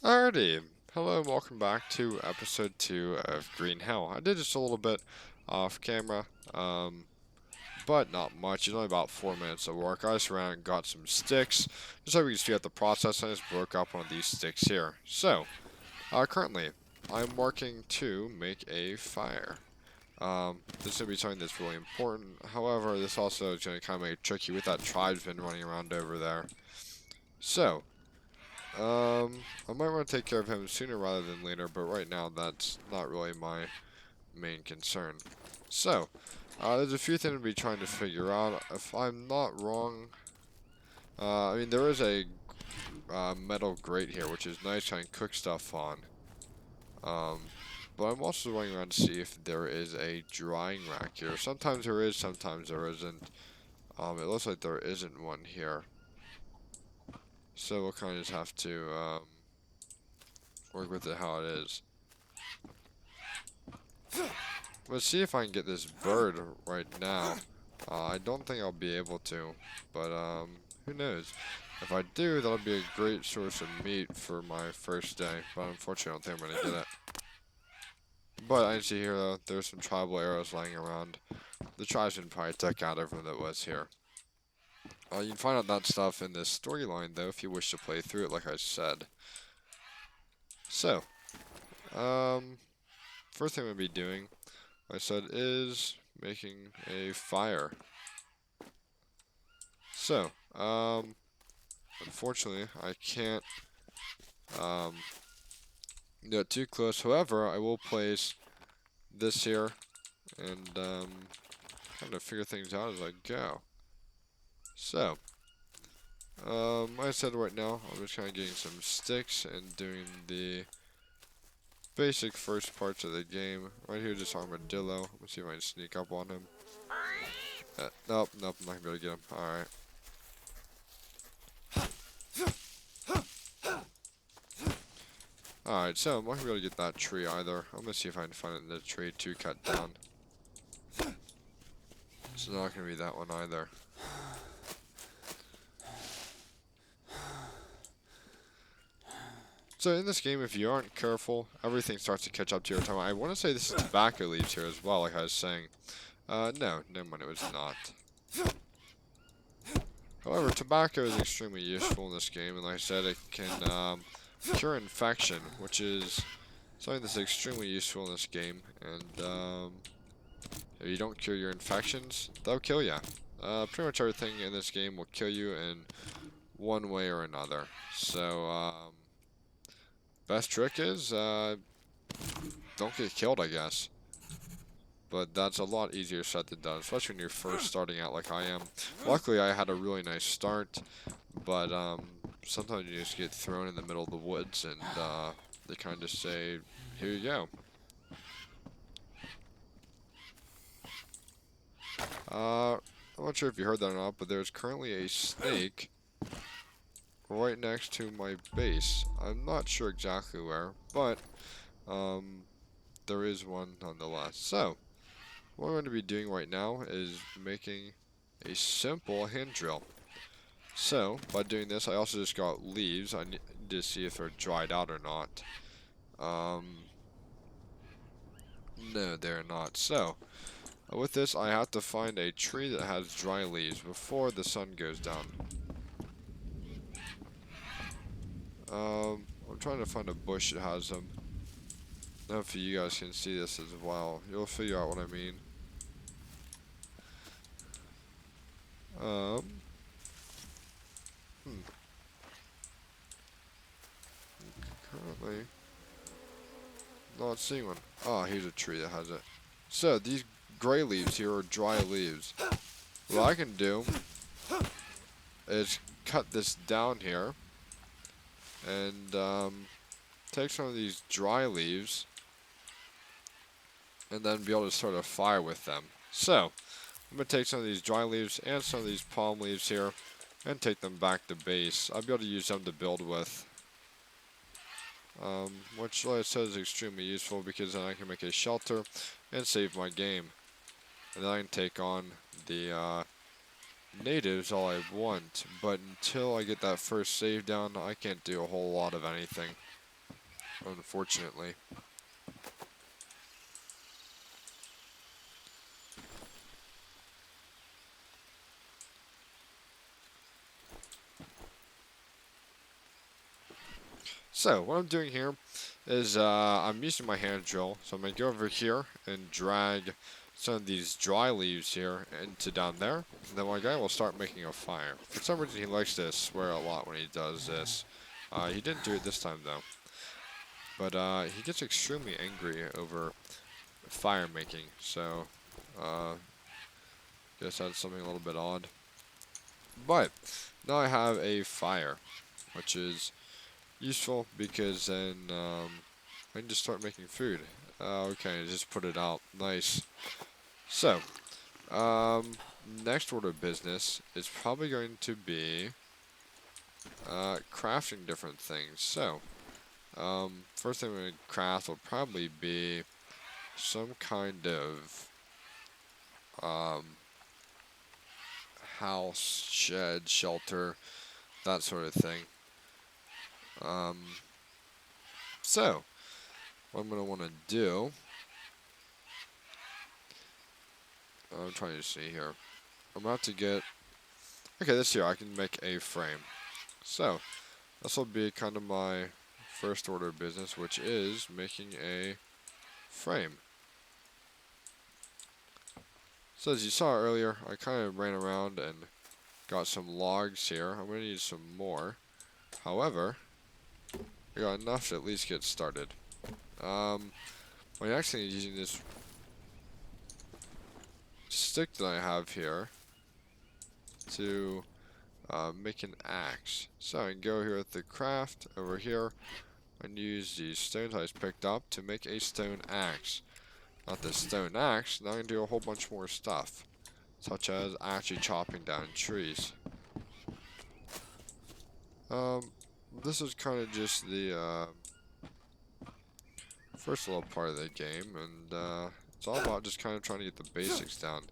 Alrighty, hello and welcome back to episode 2 of Green Hell. I did just a little bit off camera, but not much. It's only about 4 minutes of work. I just ran and got some sticks, just so we can see out the process. I just broke up one of these sticks here. So, currently, I'm working to make a fire. This is going to be something that's really important. However, this also is going to kind of make it tricky with that tribesman running around over there. So, I might want to take care of him sooner rather than later, but right now that's not really my main concern. So, there's a few things to be trying to figure out. If I'm not wrong, I mean, there is a metal grate here, which is nice. I can cook stuff on. Um, but I'm also running around to see if there is a drying rack here. Sometimes there is, sometimes there isn't. It looks like there isn't one here. So we'll kind of just have to work with it how it is. Let's see if I can get this bird right now. I don't think I'll be able to, but who knows? If I do, that'll be a great source of meat for my first day, but unfortunately I don't think I'm going to get it. But I see here, though, there's some tribal arrows lying around. The tribesmen probably took out everyone that was here. You can find out that stuff in this storyline, though, if you wish to play through it, like I said. So, first thing I'm going to be doing, like I said, is making a fire. So, unfortunately, I can't get too close. However, I will place this here and kind of figure things out as I go. So, like I said, right now, I'm just kind of getting some sticks and doing the basic first parts of the game. Right here, just armadillo. Let's see if I can sneak up on him. Nope, nope, I'm not gonna be able to get him. Alright. Alright, so I'm not gonna be able to get that tree either. I'm gonna see if I can find the tree to cut down. It's not gonna be that one either. So in this game, if you aren't careful, everything starts to catch up to your time. I want to say this is tobacco leaves here as well, like I was saying. No, never mind, it was not. However, tobacco is extremely useful in this game, and like I said, it can cure infection, which is something that's extremely useful in this game. And if you don't cure your infections, they'll kill you. Pretty much everything in this game will kill you in one way or another. So, best trick is, don't get killed, I guess. But that's a lot easier said than done, especially when you're first starting out like I am. Luckily, I had a really nice start, but sometimes you just get thrown in the middle of the woods, and they kind of say, here you go. I'm not sure if you heard that or not, but there's currently a snake right next to my base. I'm not sure exactly where, but there is one nonetheless. So, what I'm going to be doing right now is making a simple hand drill. So, by doing this, I also just got leaves. I need to see if they're dried out or not. No, they're not. So, with this, I have to find a tree that has dry leaves before the sun goes down. I'm trying to find a bush that has them. Hopefully you guys can see this as well. You'll figure out what I mean. Um, Currently not seeing one. Ah, here's a tree that has it. So, these gray leaves here are dry leaves. What I can do is cut this down here and take some of these dry leaves and then be able to start a fire with them. So, I'm going to take some of these dry leaves and some of these palm leaves here and take them back to base. I'll be able to use them to build with. Which, like I said, is extremely useful because then I can make a shelter and save my game. And then I can take on the natives all I want. But until I get that first save down, I can't do a whole lot of anything. unfortunately. So, what I'm doing here is I'm using my hand drill. So I'm going to go over here and drag some of these dry leaves here into down there. And then my guy will start making a fire. For some reason, he likes to swear a lot when he does this. He didn't do it this time, though. But he gets extremely angry over fire making. So, guess that's something a little bit odd. But, now I have a fire, which is useful because then I can just start making food. Okay, just put it out. Nice. So, next order of business is probably going to be crafting different things. So, first thing I'm going to craft will probably be some kind of house, shed, shelter, that sort of thing. So, what I'm going to want to do, I'm trying to see here. I'm about to get, okay, this here, I can make a frame. So, this will be kind of my first order of business, which is making a frame. So as you saw earlier, I kind of ran around and got some logs here. I'm going to need some more. However, I got enough to at least get started. My next thing is using this stick that I have here to make an axe. So I can go here with the craft over here and use the stones I picked up to make a stone axe. Not the stone axe, now I can do a whole bunch more stuff, such as actually chopping down trees. This is kind of just the first little part of the game, and it's all about just kind of trying to get the basics down.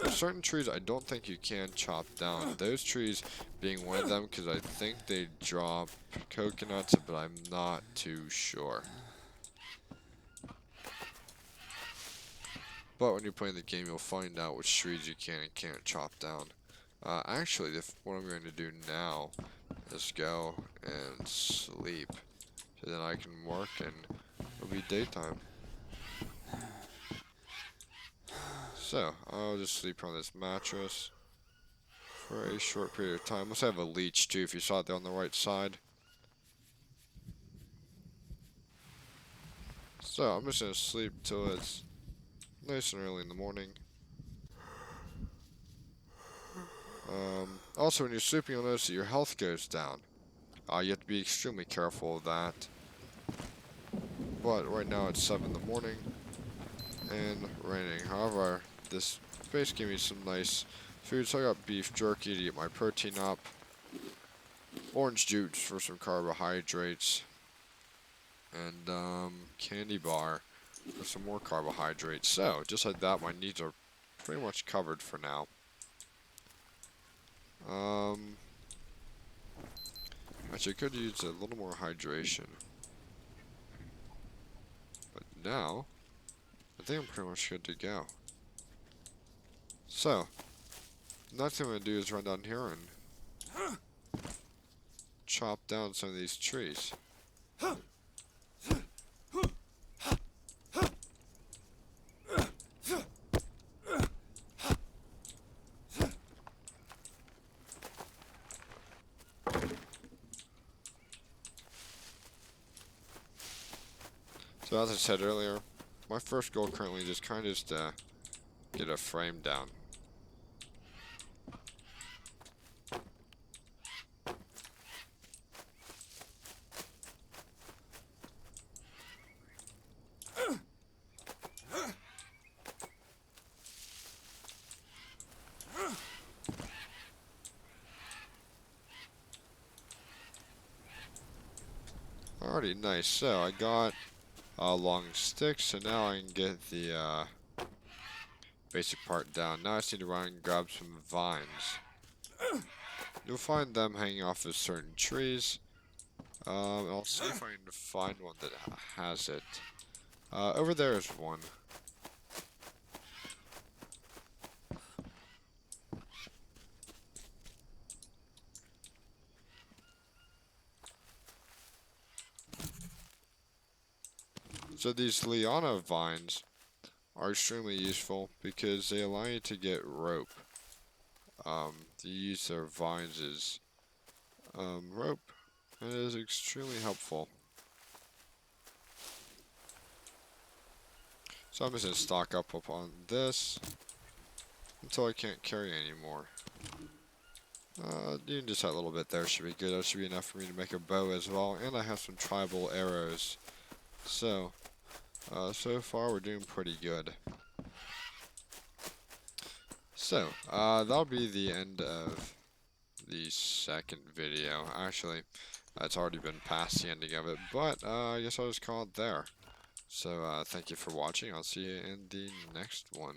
There's certain trees I don't think you can chop down. Those trees being one of them, because I think they drop coconuts, but I'm not too sure. But when you're playing the game, you'll find out which trees you can and can't chop down. Actually, what I'm going to do now is go and sleep. So then I can work and it'll be daytime. So, I'll just sleep on this mattress for a short period of time. Let's have a leech too, if you saw it there on the right side. So, I'm just going to sleep till it's nice and early in the morning. Also, when you're sleeping, you'll notice that your health goes down. You have to be extremely careful of that. But right now it's 7 in the morning and raining. However, this base gave me some nice food. So I got beef jerky to get my protein up, orange juice for some carbohydrates, and candy bar for some more carbohydrates. So just like that, my needs are pretty much covered for now. Actually, I could use a little more hydration. But now, I think I'm pretty much good to go. So, next thing I'm going to do is run down here and chop down some of these trees. So as I said earlier, my first goal currently is just kind of to get a frame down. Alrighty, nice. So I got long sticks, so now I can get the basic part down. Now I just need to run and grab some vines. You'll find them hanging off of certain trees. I'll see if I can find one that has it. Over there is one. So these liana vines are extremely useful because they allow you to get rope. To use their vines as rope, and it is extremely helpful. So I'm just gonna stock up upon this until I can't carry anymore. Even just that little bit there should be good. That should be enough for me to make a bow as well, and I have some tribal arrows. So, so far we're doing pretty good. So, that'll be the end of the second video. Actually, it's already been past the ending of it, but I guess I'll just call it there. So, thank you for watching. I'll see you in the next one.